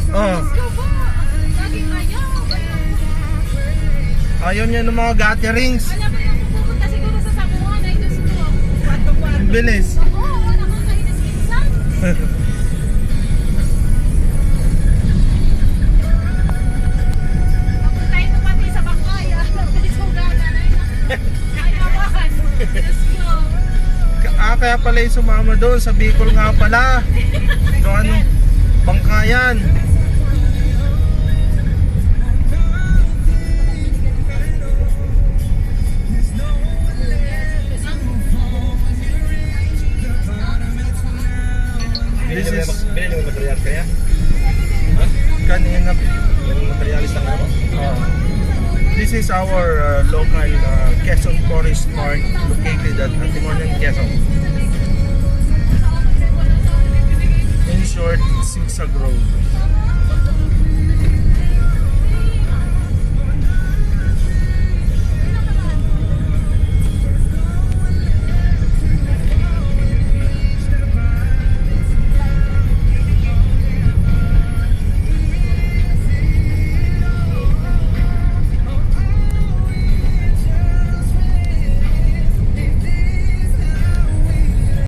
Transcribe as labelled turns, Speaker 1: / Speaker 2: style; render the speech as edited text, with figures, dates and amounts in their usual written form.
Speaker 1: Oh.
Speaker 2: Laging ayaw.
Speaker 1: Ayaw niya ng mga gatherings.
Speaker 2: Alam mo yung pupunta siguro sa Sabuhan ay Diyos ko.
Speaker 1: Bilis.
Speaker 2: Oo, nakakainis minsan. Napunta ito pati sa Bangkaya. May suganan ay ayawan. Diyos ko.
Speaker 1: Kaya pala yung sumama doon sa Bicol nga pala. So ano, Bangkayan. This is
Speaker 3: Bilhin mo material kaya? Ha?
Speaker 1: kanina.
Speaker 3: Yung materialis lang ako?
Speaker 1: This is our local Quezon Forest Park located at Antimonan, Quezon. In short, Sigsag Road.